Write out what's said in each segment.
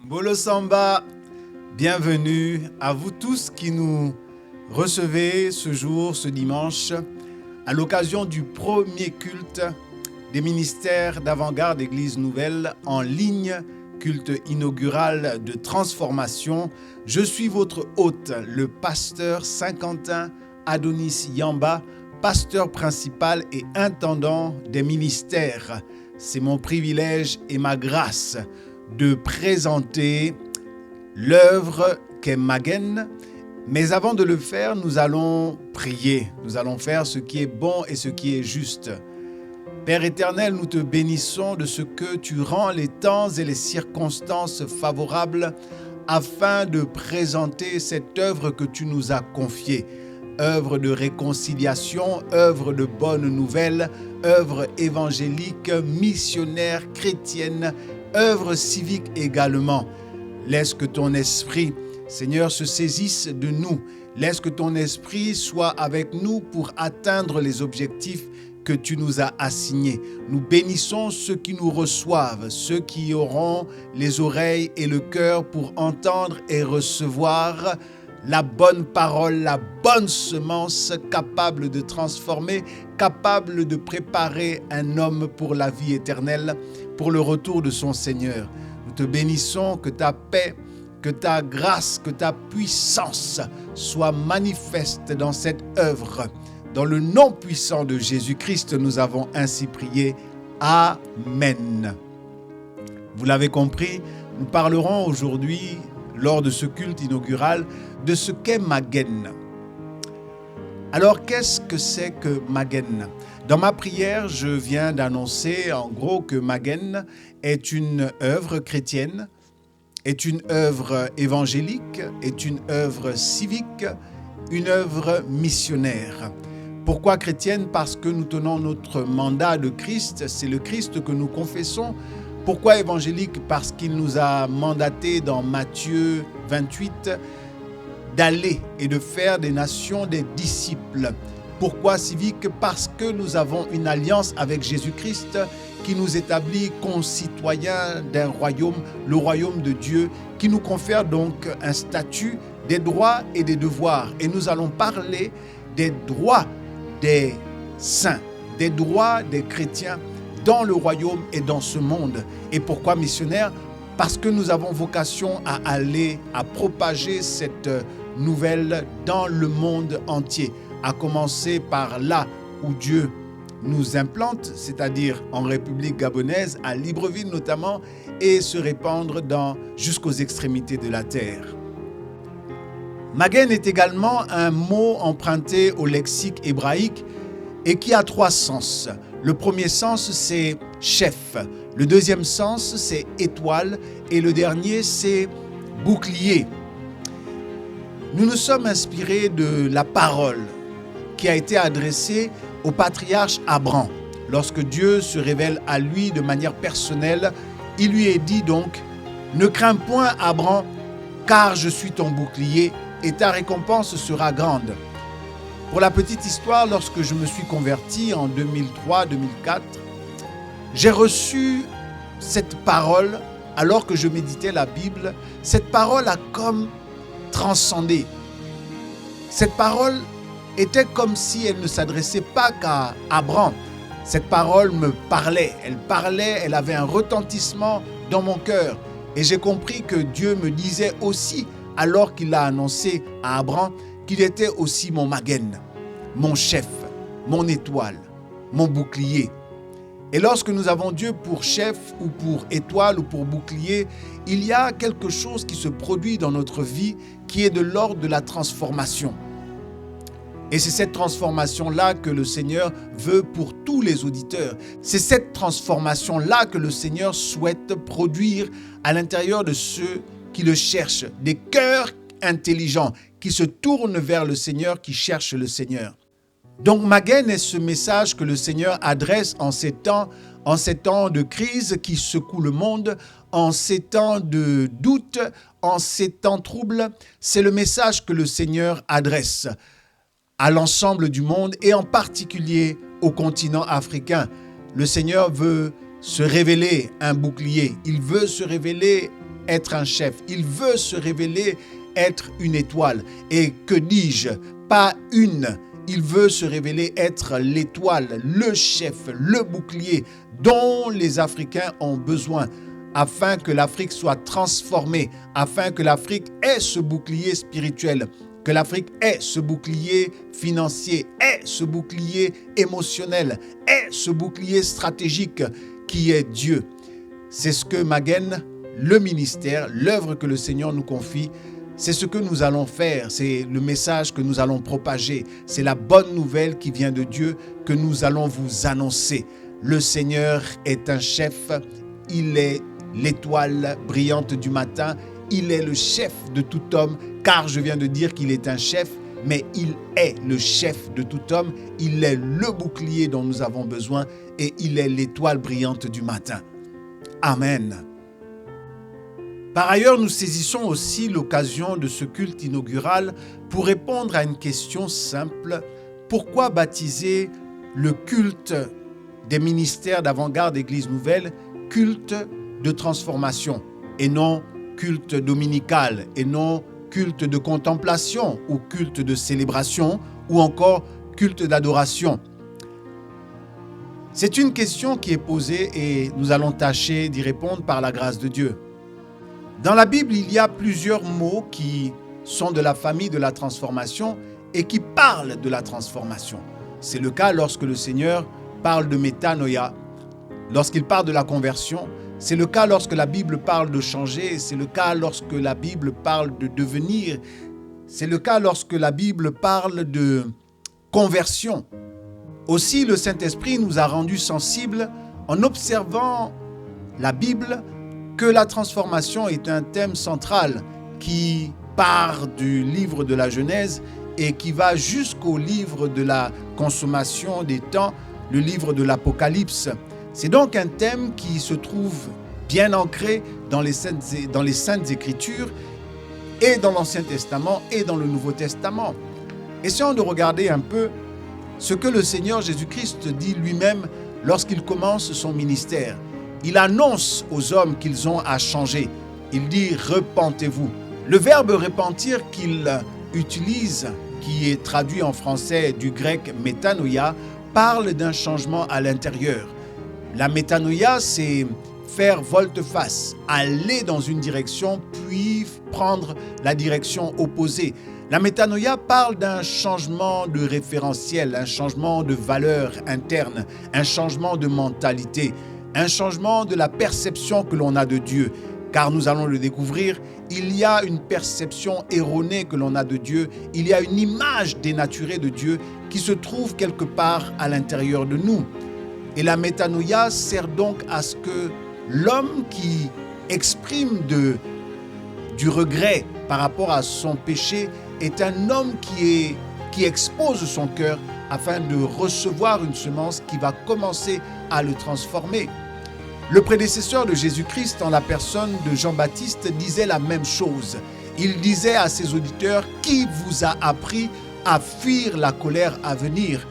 Mbolo Samba, bienvenue à vous tous qui nous recevez ce jour, ce dimanche, à l'occasion du premier culte des ministères d'avant-garde Église Nouvelle en ligne, culte inaugural de transformation. Je suis votre hôte, le pasteur Saint-Quentin Adonis Yamba, pasteur principal et intendant des ministères. C'est mon privilège et ma grâce de présenter l'œuvre qu'est Magen. Mais avant de le faire, nous allons prier. Nous allons faire ce qui est bon et ce qui est juste. Père éternel, nous te bénissons de ce que tu rends les temps et les circonstances favorables afin de présenter cette œuvre que tu nous as confiée. Œuvre de réconciliation, œuvre de bonnes nouvelles, œuvre évangélique, missionnaire, chrétienne, œuvre civique également. Laisse que ton esprit, Seigneur, se saisisse de nous. Laisse que ton esprit soit avec nous pour atteindre les objectifs que tu nous as assignés. Nous bénissons ceux qui nous reçoivent, ceux qui auront les oreilles et le cœur pour entendre et recevoir la bonne parole, la bonne semence capable de transformer, capable de préparer un homme pour la vie éternelle, pour le retour de son Seigneur. Nous te bénissons, que ta paix, que ta grâce, que ta puissance soient manifestes dans cette œuvre. Dans le nom puissant de Jésus-Christ, nous avons ainsi prié. Amen. Vous l'avez compris, nous parlerons aujourd'hui, lors de ce culte inaugural, de ce qu'est Magen. Alors, qu'est-ce que c'est que Magen? Dans ma prière, je viens d'annoncer en gros que Magen est une œuvre chrétienne, est une œuvre évangélique, est une œuvre civique, une œuvre missionnaire. Pourquoi chrétienne? Parce que nous tenons notre mandat de Christ, c'est le Christ que nous confessons. Pourquoi évangélique? Parce qu'il nous a mandaté dans Matthieu 28 d'aller et de faire des nations des disciples. Pourquoi civique? Parce que nous avons une alliance avec Jésus-Christ qui nous établit concitoyens d'un royaume, le royaume de Dieu, qui nous confère donc un statut, des droits et des devoirs. Et nous allons parler des droits des saints, des droits des chrétiens dans le royaume et dans ce monde. Et pourquoi missionnaire? Parce que nous avons vocation à aller, à propager cette nouvelle dans le monde entier, à commencer par là où Dieu nous implante, c'est-à-dire en République gabonaise, à Libreville notamment, et se répandre jusqu'aux extrémités de la terre. Magen est également un mot emprunté au lexique hébraïque et qui a trois sens. Le premier sens, c'est chef. Le deuxième sens, c'est étoile. Et le dernier, c'est bouclier. Nous nous sommes inspirés de la parole qui a été adressée au patriarche Abraham. Lorsque Dieu se révèle à lui de manière personnelle, il lui est dit donc « Ne crains point, Abraham, car je suis ton bouclier et ta récompense sera grande. » Pour la petite histoire, lorsque je me suis converti en 2003-2004, j'ai reçu cette parole alors que je méditais la Bible. Cette parole a comme transcendé. Cette parole était comme si elle ne s'adressait pas qu'à Abraham. Cette parole me parlait, elle avait un retentissement dans mon cœur. Et j'ai compris que Dieu me disait aussi, alors qu'il l'a annoncé à Abraham, qu'il était aussi mon Magen, mon chef, mon étoile, mon bouclier. Et lorsque nous avons Dieu pour chef ou pour étoile ou pour bouclier, il y a quelque chose qui se produit dans notre vie qui est de l'ordre de la transformation. Et c'est cette transformation-là que le Seigneur veut pour tous les auditeurs. C'est cette transformation-là que le Seigneur souhaite produire à l'intérieur de ceux qui le cherchent, des cœurs intelligents qui se tournent vers le Seigneur, qui cherchent le Seigneur. Donc Magen est ce message que le Seigneur adresse en ces temps de crise qui secouent le monde, en ces temps de doute, en ces temps troubles. C'est le message que le Seigneur adresse à l'ensemble du monde et en particulier au continent africain. Le Seigneur veut se révéler un bouclier, il veut se révéler être un chef. Il veut se révéler être une étoile. Et que dis-je? Pas une. Il veut se révéler être l'étoile, le chef, le bouclier dont les Africains ont besoin afin que l'Afrique soit transformée, afin que l'Afrique ait ce bouclier spirituel, que l'Afrique ait ce bouclier financier, ait ce bouclier émotionnel, ait ce bouclier stratégique qui est Dieu. C'est ce que Magen, le ministère, l'œuvre que le Seigneur nous confie, c'est ce que nous allons faire, c'est le message que nous allons propager, c'est la bonne nouvelle qui vient de Dieu que nous allons vous annoncer. Le Seigneur est un chef, il est l'étoile brillante du matin, il est le chef de tout homme, car je viens de dire qu'il est un chef, mais il est le chef de tout homme, il est le bouclier dont nous avons besoin et il est l'étoile brillante du matin. Amen. Par ailleurs, nous saisissons aussi l'occasion de ce culte inaugural pour répondre à une question simple. Pourquoi baptiser le culte des ministères d'avant-garde Église Nouvelle culte de transformation et non culte dominical et non culte de contemplation ou culte de célébration ou encore culte d'adoration? C'est une question qui est posée et nous allons tâcher d'y répondre par la grâce de Dieu. Dans la Bible, il y a plusieurs mots qui sont de la famille de la transformation et qui parlent de la transformation. C'est le cas lorsque le Seigneur parle de métanoïa, lorsqu'il parle de la conversion. C'est le cas lorsque la Bible parle de changer. C'est le cas lorsque la Bible parle de devenir. C'est le cas lorsque la Bible parle de conversion. Aussi, le Saint-Esprit nous a rendus sensibles en observant la Bible que la transformation est un thème central qui part du livre de la Genèse et qui va jusqu'au livre de la consommation des temps, le livre de l'Apocalypse. C'est donc un thème qui se trouve bien ancré dans les Saintes Écritures et dans l'Ancien Testament et dans le Nouveau Testament. Essayons de regarder un peu ce que le Seigneur Jésus-Christ dit lui-même lorsqu'il commence son ministère. Il annonce aux hommes qu'ils ont à changer. Il dit « repentez-vous ». Le verbe « repentir » qu'il utilise, qui est traduit en français du grec « métanoïa », parle d'un changement à l'intérieur. La métanoïa, c'est faire volte-face, aller dans une direction, puis prendre la direction opposée. La métanoïa parle d'un changement de référentiel, un changement de valeur interne, un changement de mentalité, un changement de la perception que l'on a de Dieu. Car nous allons le découvrir, il y a une perception erronée que l'on a de Dieu, il y a une image dénaturée de Dieu qui se trouve quelque part à l'intérieur de nous. Et la métanoïa sert donc à ce que l'homme qui exprime du regret par rapport à son péché est un homme qui expose son cœur afin de recevoir une semence qui va commencer à le transformer. Le prédécesseur de Jésus-Christ en la personne de Jean-Baptiste disait la même chose. Il disait à ses auditeurs « Qui vous a appris à fuir la colère à venir ?»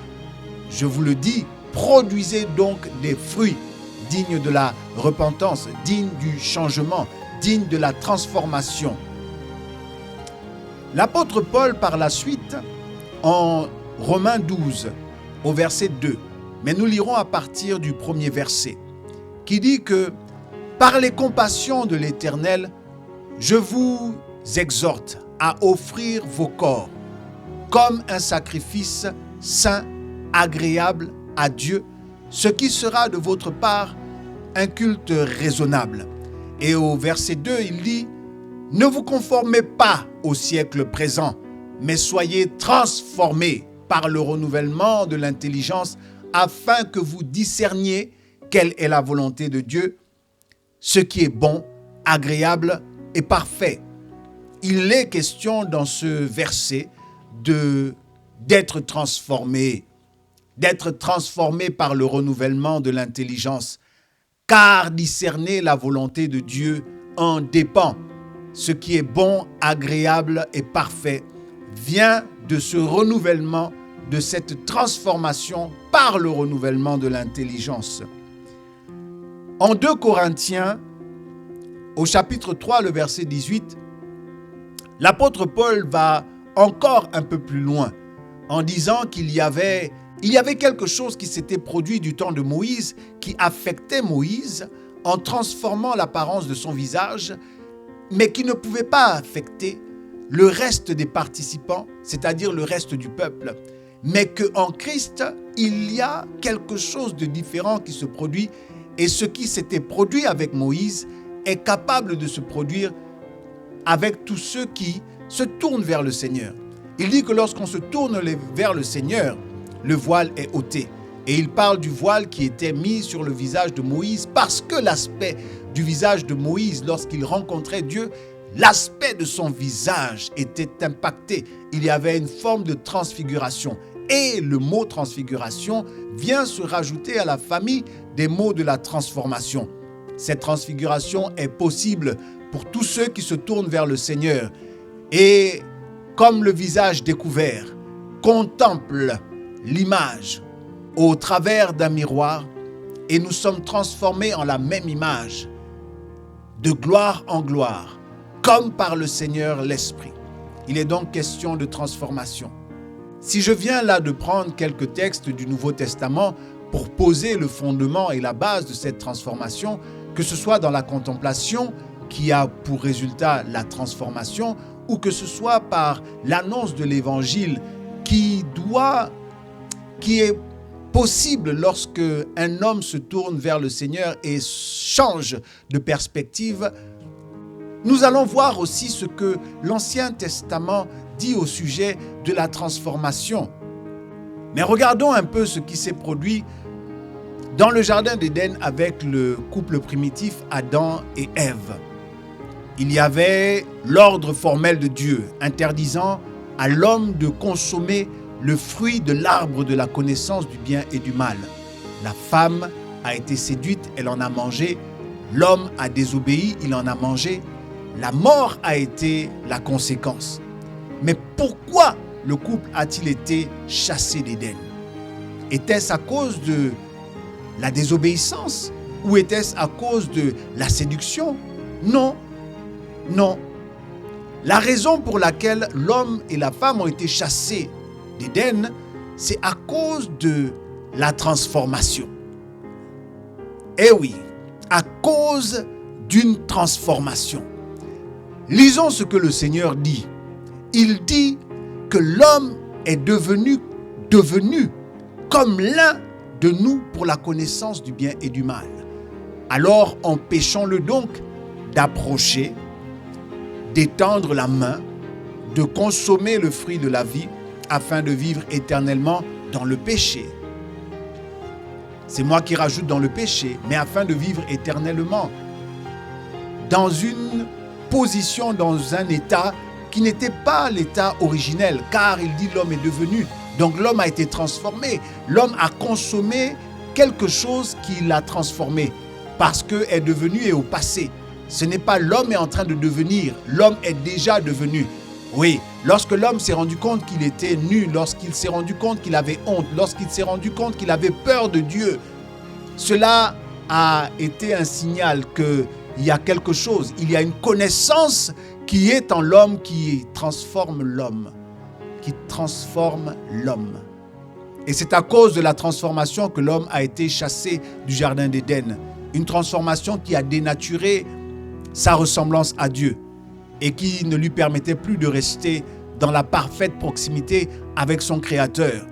Je vous le dis, produisez donc des fruits dignes de la repentance, dignes du changement, dignes de la transformation. L'apôtre Paul, par la suite, en Romains 12, au verset 2, mais nous lirons à partir du premier verset, qui dit que « Par les compassions de l'Éternel, je vous exhorte à offrir vos corps comme un sacrifice saint, agréable à Dieu, ce qui sera de votre part un culte raisonnable. » Et au verset 2, il dit « Ne vous conformez pas au siècle présent, mais soyez transformés par le renouvellement de l'intelligence afin que vous discerniez quelle est la volonté de Dieu, ce qui est bon, agréable et parfait. » Il est question dans ce verset d'être transformé par le renouvellement de l'intelligence, car discerner la volonté de Dieu en dépend. Ce qui est bon, agréable et parfait vient de ce renouvellement, de cette transformation par le renouvellement de l'intelligence. En 2 Corinthiens, au chapitre 3, le verset 18, l'apôtre Paul va encore un peu plus loin en disant qu'il y avait quelque chose qui s'était produit du temps de Moïse qui affectait Moïse en transformant l'apparence de son visage, mais qui ne pouvait pas affecter le reste des participants, c'est-à-dire le reste du peuple. Mais qu'en Christ, il y a quelque chose de différent qui se produit, et ce qui s'était produit avec Moïse est capable de se produire avec tous ceux qui se tournent vers le Seigneur. Il dit que lorsqu'on se tourne vers le Seigneur, le voile est ôté. Et il parle du voile qui était mis sur le visage de Moïse parce que l'aspect du visage de Moïse, lorsqu'il rencontrait Dieu, l'aspect de son visage était impacté. Il y avait une forme de transfiguration. Et le mot transfiguration vient se rajouter à la famille des mots de la transformation. Cette transfiguration est possible pour tous ceux qui se tournent vers le Seigneur. Et comme le visage découvert contemple l'image au travers d'un miroir, et nous sommes transformés en la même image, de gloire en gloire, comme par le Seigneur l'Esprit. Il est donc question de transformation. Si je viens là de prendre quelques textes du Nouveau Testament pour poser le fondement et la base de cette transformation, que ce soit dans la contemplation qui a pour résultat la transformation, ou que ce soit par l'annonce de l'Évangile qui est possible lorsque un homme se tourne vers le Seigneur et change de perspective, nous allons voir aussi ce que l'Ancien Testament dit au sujet de la transformation. Mais regardons un peu ce qui s'est produit dans le Jardin d'Éden avec le couple primitif Adam et Ève. Il y avait l'ordre formel de Dieu interdisant à l'homme de consommer le fruit de l'arbre de la connaissance du bien et du mal. La femme a été séduite, elle en a mangé. L'homme a désobéi, il en a mangé. La mort a été la conséquence. Mais pourquoi le couple a-t-il été chassé d'Éden? Était-ce à cause de la désobéissance ou était-ce à cause de la séduction? Non, non. La raison pour laquelle l'homme et la femme ont été chassés d'Éden, c'est à cause de la transformation. Eh oui, à cause d'une transformation. Lisons ce que le Seigneur dit. Il dit que l'homme est devenu comme l'un de nous pour la connaissance du bien et du mal. Alors empêchons-le donc d'approcher, d'étendre la main, de consommer le fruit de la vie afin de vivre éternellement dans le péché. C'est moi qui rajoute dans le péché, mais afin de vivre éternellement dans une position, dans un état qui n'était pas l'état originel, car il dit l'homme est devenu. Donc l'homme a été transformé. L'homme a consommé quelque chose qui l'a transformé parce que est devenu et au passé. Ce n'est pas l'homme est en train de devenir, l'homme est déjà devenu. Oui, lorsque l'homme s'est rendu compte qu'il était nu, lorsqu'il s'est rendu compte qu'il avait honte, lorsqu'il s'est rendu compte qu'il avait peur de Dieu, cela a été un signal qu'il y a quelque chose, il y a une connaissance qui est en l'homme qui transforme l'homme. Et c'est à cause de la transformation que l'homme a été chassé du Jardin d'Éden. Une transformation qui a dénaturé sa ressemblance à Dieu et qui ne lui permettait plus de rester dans la parfaite proximité avec son Créateur.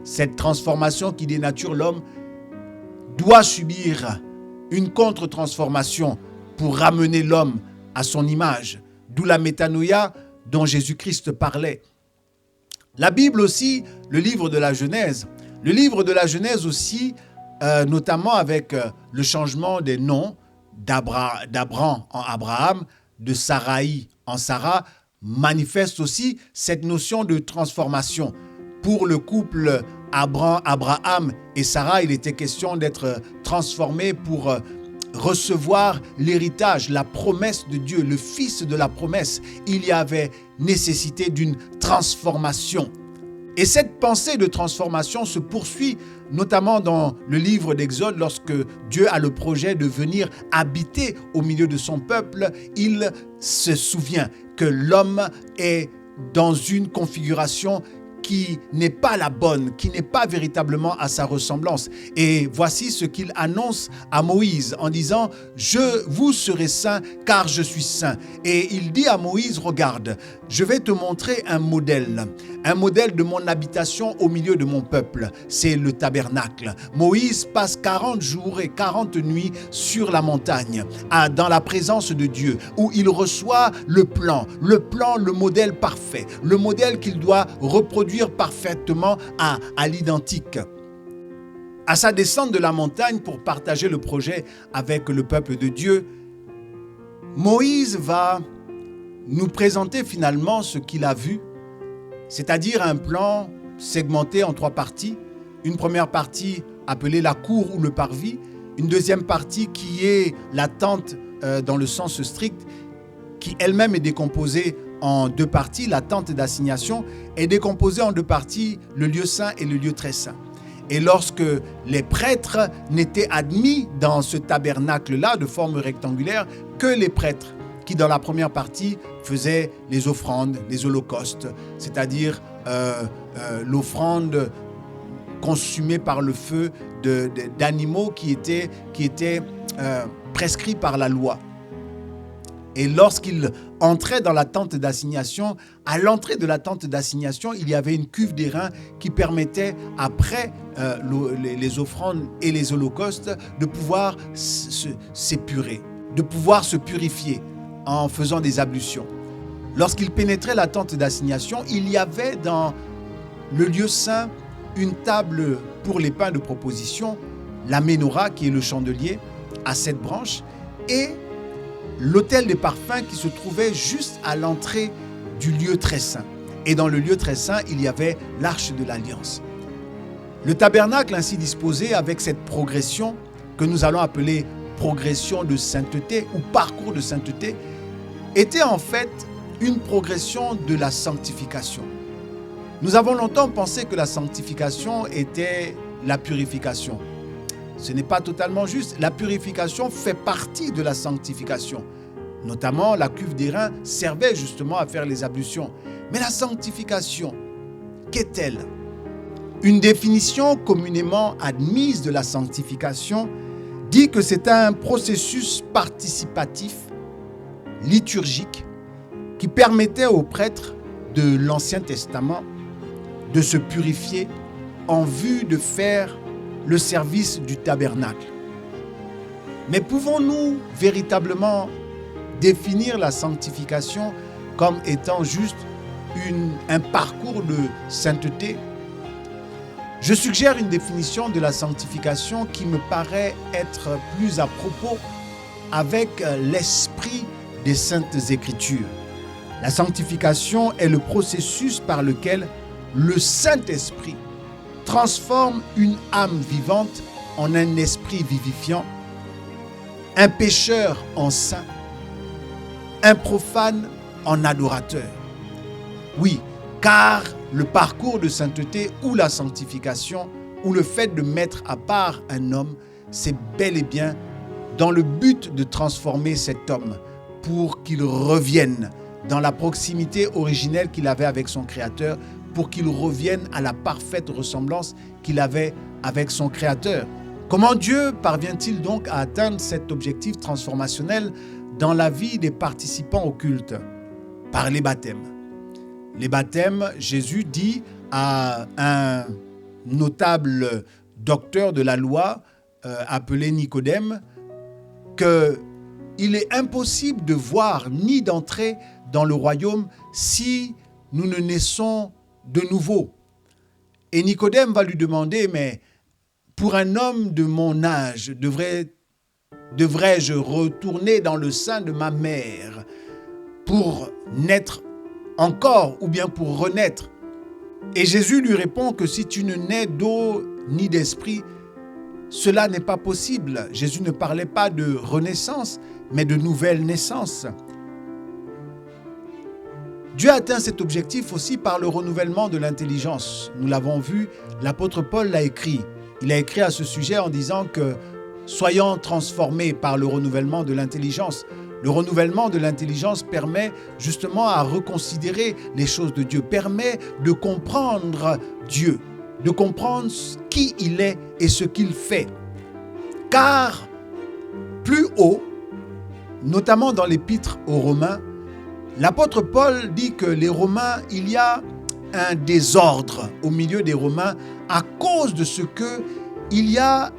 Cette transformation qui dénature l'homme doit subir une contre-transformation pour ramener l'homme à son image, d'où la métanoïa dont Jésus-Christ parlait. La Bible aussi, le livre de la Genèse aussi, notamment avec le changement des noms d'Abraham en Abraham, de Saraï en Sarah, manifeste aussi cette notion de transformation. Pour le couple Abraham et Sarah, il était question d'être transformé pour recevoir l'héritage, la promesse de Dieu, le fils de la promesse. Il y avait nécessité d'une transformation. Et cette pensée de transformation se poursuit notamment dans le livre d'Exode. Lorsque Dieu a le projet de venir habiter au milieu de son peuple, il se souvient que l'homme est dans une configuration qui n'est pas la bonne, qui n'est pas véritablement à sa ressemblance. Et voici ce qu'il annonce à Moïse en disant « Vous serez saints car je suis saint ». Et il dit à Moïse « Regarde, je vais te montrer un modèle de mon habitation au milieu de mon peuple. C'est le tabernacle. » Moïse passe 40 jours et 40 nuits sur la montagne, dans la présence de Dieu, où il reçoit le plan, le modèle parfait, le modèle qu'il doit reproduire parfaitement à l'identique. À sa descente de la montagne pour partager le projet avec le peuple de Dieu, Moïse va nous présenter finalement ce qu'il a vu, c'est-à-dire un plan segmenté en 3 parties. Une première partie appelée la cour ou le parvis, une deuxième partie qui est la tente dans le sens strict, qui elle-même est décomposée en 2 parties. La tente d'assignation est décomposée en 2 parties, le lieu saint et le lieu très saint. Et lorsque les prêtres n'étaient admis dans ce tabernacle-là de forme rectangulaire que les prêtres qui dans la première partie faisaient les offrandes, les holocaustes, c'est-à-dire l'offrande consumée par le feu d'animaux qui étaient prescrits par la loi. Et lorsqu'il entrait dans la tente d'assignation, à l'entrée de la tente d'assignation, il y avait une cuve d'airain qui permettait, après les offrandes et les holocaustes, de pouvoir s'épurer, de pouvoir se purifier en faisant des ablutions. Lorsqu'il pénétrait la tente d'assignation, il y avait dans le lieu saint une table pour les pains de proposition, la menorah qui est le chandelier à 7 branches, et l'autel des parfums qui se trouvait juste à l'entrée du lieu très saint. Et dans le lieu très saint, il y avait l'arche de l'alliance. Le tabernacle ainsi disposé avec cette progression que nous allons appeler progression de sainteté ou parcours de sainteté était en fait une progression de la sanctification. Nous avons longtemps pensé que la sanctification était la purification. Ce n'est pas totalement juste. La purification fait partie de la sanctification. Notamment, la cuve d'airain servait justement à faire les ablutions. Mais la sanctification, qu'est-elle? Une définition communément admise de la sanctification dit que c'est un processus participatif, liturgique, qui permettait aux prêtres de l'Ancien Testament de se purifier en vue de faire le service du tabernacle. Mais pouvons-nous véritablement définir la sanctification comme étant juste un parcours de sainteté? Je suggère une définition de la sanctification qui me paraît être plus à propos avec l'esprit des Saintes Écritures. La sanctification est le processus par lequel le Saint-Esprit transforme une âme vivante en un esprit vivifiant, un pécheur en saint, un profane en adorateur. Oui, car le parcours de sainteté ou la sanctification ou le fait de mettre à part un homme, c'est bel et bien dans le but de transformer cet homme pour qu'il revienne dans la proximité originelle qu'il avait avec son Créateur, pour qu'il revienne à la parfaite ressemblance qu'il avait avec son Créateur. Comment Dieu parvient-il donc à atteindre cet objectif transformationnel dans la vie des participants au culte? Par les baptêmes. Les baptêmes, Jésus dit à un notable docteur de la loi appelé Nicodème qu'il est impossible de voir ni d'entrer dans le royaume si nous ne naissons de nouveau. Et Nicodème va lui demander, mais pour un homme de mon âge, devrais-je retourner dans le sein de ma mère pour naître encore ou bien pour renaître? Et Jésus lui répond que si tu ne nais d'eau ni d'esprit, cela n'est pas possible. Jésus ne parlait pas de renaissance, mais de nouvelle naissance. Dieu atteint cet objectif aussi par le renouvellement de l'intelligence. Nous l'avons vu, l'apôtre Paul l'a écrit. Il a écrit à ce sujet en disant que soyons transformés par le renouvellement de l'intelligence. Le renouvellement de l'intelligence permet justement à reconsidérer les choses de Dieu, permet de comprendre Dieu, de comprendre qui il est et ce qu'il fait. Car plus haut, notamment dans l'épître aux Romains, l'apôtre Paul dit que les Romains, il y a un désordre au milieu des Romains à cause de ce que il y a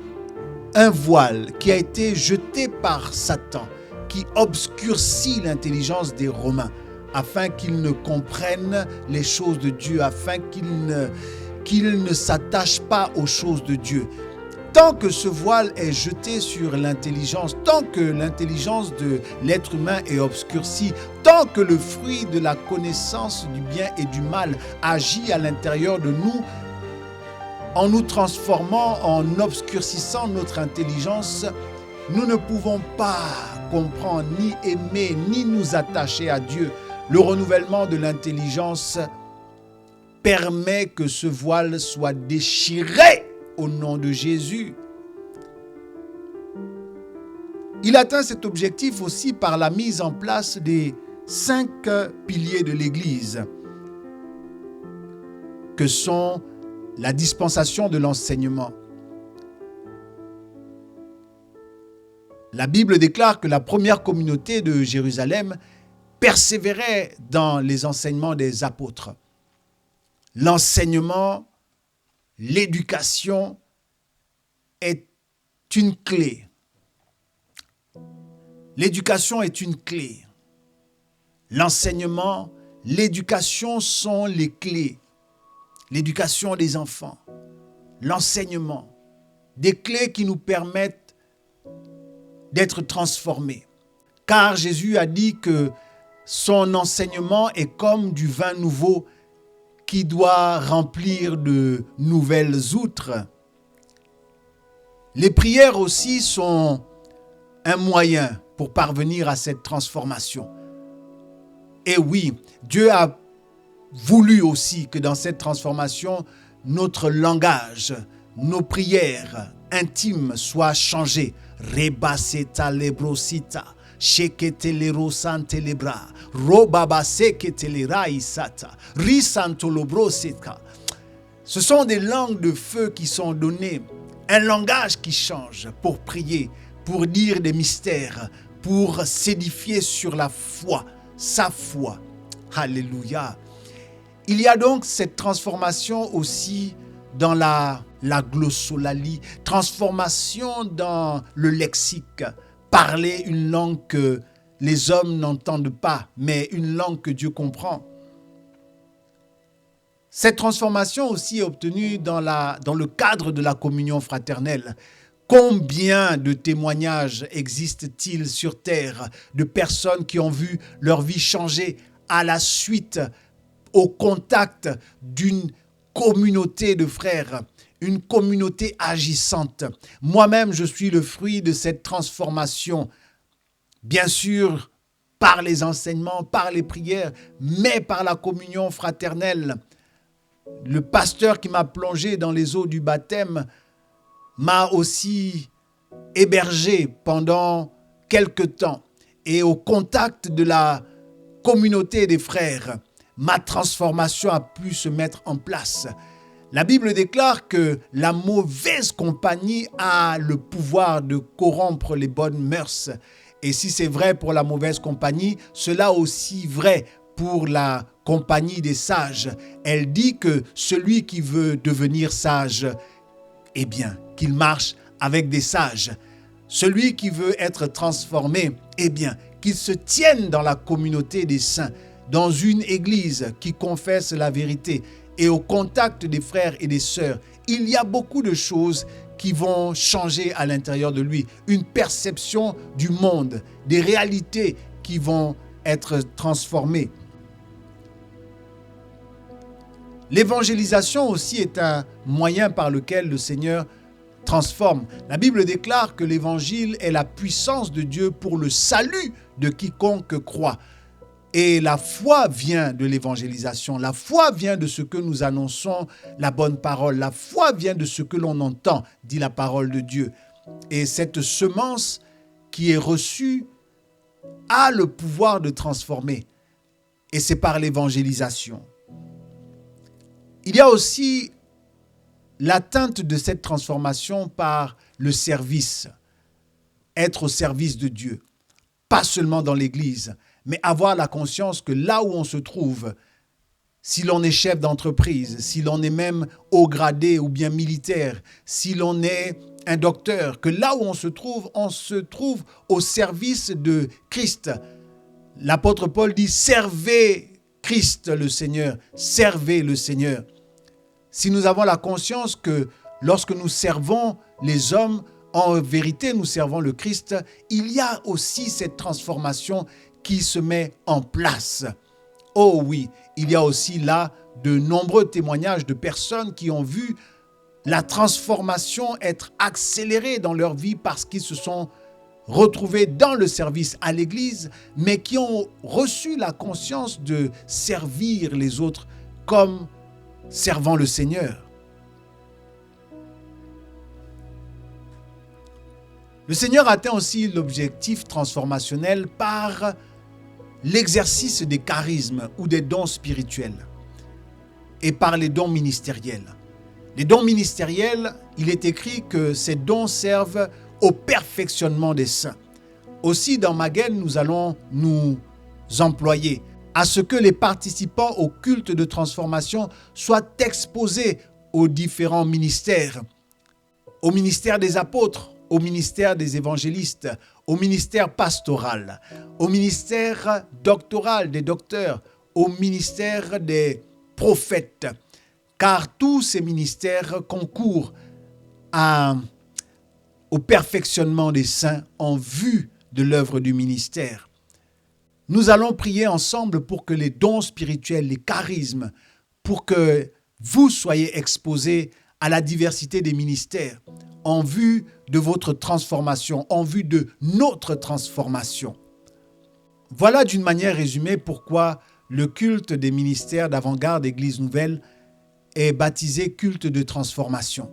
un voile qui a été jeté par Satan, qui obscurcit l'intelligence des Romains, afin qu'ils ne comprennent les choses de Dieu, afin qu'ils ne s'attachent pas aux choses de Dieu. Tant que ce voile est jeté sur l'intelligence, tant que l'intelligence de l'être humain est obscurcie, tant que le fruit de la connaissance du bien et du mal agit à l'intérieur de nous, en nous transformant, en obscurcissant notre intelligence, nous ne pouvons pas comprendre, ni aimer, ni nous attacher à Dieu. Le renouvellement de l'intelligence permet que ce voile soit déchiré au nom de Jésus. Il atteint cet objectif aussi par la mise en place des 5 piliers de l'Église, que sont la dispensation de l'enseignement. La Bible déclare que la première communauté de Jérusalem persévérait dans les enseignements des apôtres. L'enseignement, l'éducation est une clé. L'éducation est une clé. L'enseignement, l'éducation sont les clés. L'éducation des enfants, l'enseignement, des clés qui nous permettent d'être transformés. Car Jésus a dit que son enseignement est comme du vin nouveau qui doit remplir de nouvelles outres. Les prières aussi sont un moyen pour parvenir à cette transformation. Et oui, Dieu a voulu aussi que dans cette transformation, notre langage, nos prières intimes soient changées. Rebaseta lebrosita, shekete lerosante lebra, robabasekete leraisata, risanto lobrosita. Ce sont des langues de feu qui sont données, un langage qui change pour prier, pour dire des mystères, pour s'édifier sur la foi, sa foi. Alléluia. Il y a donc cette transformation aussi dans la glossolalie, transformation dans le lexique, parler une langue que les hommes n'entendent pas, mais une langue que Dieu comprend. Cette transformation aussi est obtenue dans le cadre de la communion fraternelle. Combien de témoignages existent-ils sur terre de personnes qui ont vu leur vie changer à la suite, au contact d'une communauté de frères, une communauté agissante. Moi-même, je suis le fruit de cette transformation. Bien sûr, par les enseignements, par les prières, mais par la communion fraternelle. Le pasteur qui m'a plongé dans les eaux du baptême m'a aussi hébergé pendant quelque temps. Et au contact de la communauté des frères, ma transformation a pu se mettre en place. La Bible déclare que la mauvaise compagnie a le pouvoir de corrompre les bonnes mœurs. Et si c'est vrai pour la mauvaise compagnie, cela aussi vrai pour la compagnie des sages. Elle dit que celui qui veut devenir sage, eh bien, qu'il marche avec des sages. Celui qui veut être transformé, eh bien, qu'il se tienne dans la communauté des saints, dans une église qui confesse la vérité et au contact des frères et des sœurs. Il y a beaucoup de choses qui vont changer à l'intérieur de lui. Une perception du monde, des réalités qui vont être transformées. L'évangélisation aussi est un moyen par lequel le Seigneur transforme. La Bible déclare que l'évangile est la puissance de Dieu pour le salut de quiconque croit. Et la foi vient de l'évangélisation. La foi vient de ce que nous annonçons, la bonne parole. La foi vient de ce que l'on entend, dit la parole de Dieu. Et cette semence qui est reçue a le pouvoir de transformer. Et c'est par l'évangélisation. Il y a aussi l'atteinte de cette transformation par le service. Être au service de Dieu. Pas seulement dans l'Église, mais avoir la conscience que là où on se trouve, si l'on est chef d'entreprise, si l'on est même haut gradé ou bien militaire, si l'on est un docteur, que là où on se trouve au service de Christ. L'apôtre Paul dit « Servez Christ le Seigneur, servez le Seigneur ». Si nous avons la conscience que lorsque nous servons les hommes, en vérité nous servons le Christ, il y a aussi cette transformation qui se met en place. Oh oui, il y a aussi là de nombreux témoignages de personnes qui ont vu la transformation être accélérée dans leur vie parce qu'ils se sont retrouvés dans le service à l'Église, mais qui ont reçu la conscience de servir les autres comme servant le Seigneur. Le Seigneur atteint aussi l'objectif transformationnel par l'exercice des charismes ou des dons spirituels et par les dons ministériels. Les dons ministériels, il est écrit que ces dons servent au perfectionnement des saints. Aussi, dans Maguen, nous allons nous employer à ce que les participants au culte de transformation soient exposés aux différents ministères, au ministère des apôtres, au ministère des évangélistes, au ministère pastoral, au ministère doctoral des docteurs, au ministère des prophètes, car tous ces ministères concourent au perfectionnement des saints en vue de l'œuvre du ministère. Nous allons prier ensemble pour que les dons spirituels, les charismes, pour que vous soyez exposés à la diversité des ministères en vue de votre transformation, en vue de notre transformation. Voilà d'une manière résumée pourquoi le culte des ministères d'avant-garde Église Nouvelle est baptisé culte de transformation.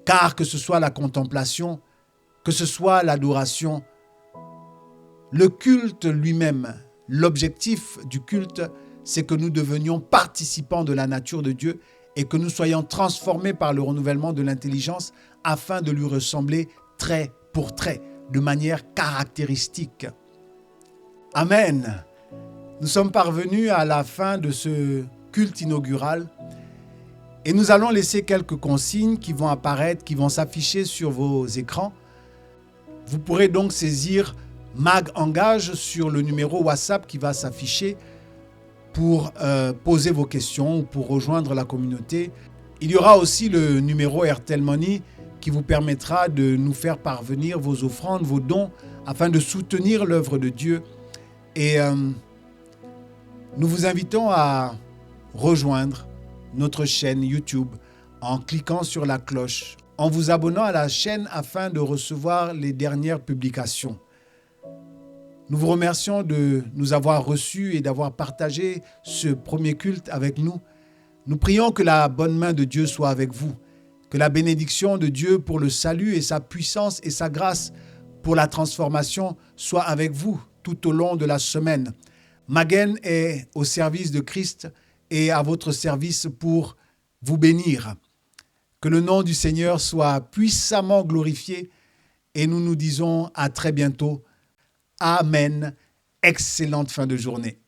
Car que ce soit la contemplation, que ce soit l'adoration, le culte lui-même, l'objectif du culte, c'est que nous devenions participants de la nature de Dieu et que nous soyons transformés par le renouvellement de l'intelligence afin de lui ressembler trait pour trait, de manière caractéristique. Amen. Nous sommes parvenus à la fin de ce culte inaugural et nous allons laisser quelques consignes qui vont apparaître, qui vont s'afficher sur vos écrans. Vous pourrez donc saisir Mag Engage sur le numéro WhatsApp qui va s'afficher pour poser vos questions ou pour rejoindre la communauté. Il y aura aussi le numéro Airtel Money qui vous permettra de nous faire parvenir vos offrandes, vos dons, afin de soutenir l'œuvre de Dieu. Et nous vous invitons à rejoindre notre chaîne YouTube en cliquant sur la cloche, en vous abonnant à la chaîne afin de recevoir les dernières publications. Nous vous remercions de nous avoir reçus et d'avoir partagé ce premier culte avec nous. Nous prions que la bonne main de Dieu soit avec vous, que la bénédiction de Dieu pour le salut et sa puissance et sa grâce pour la transformation soit avec vous tout au long de la semaine. Maguen est au service de Christ et à votre service pour vous bénir. Que le nom du Seigneur soit puissamment glorifié et nous nous disons à très bientôt. Amen. Excellente fin de journée.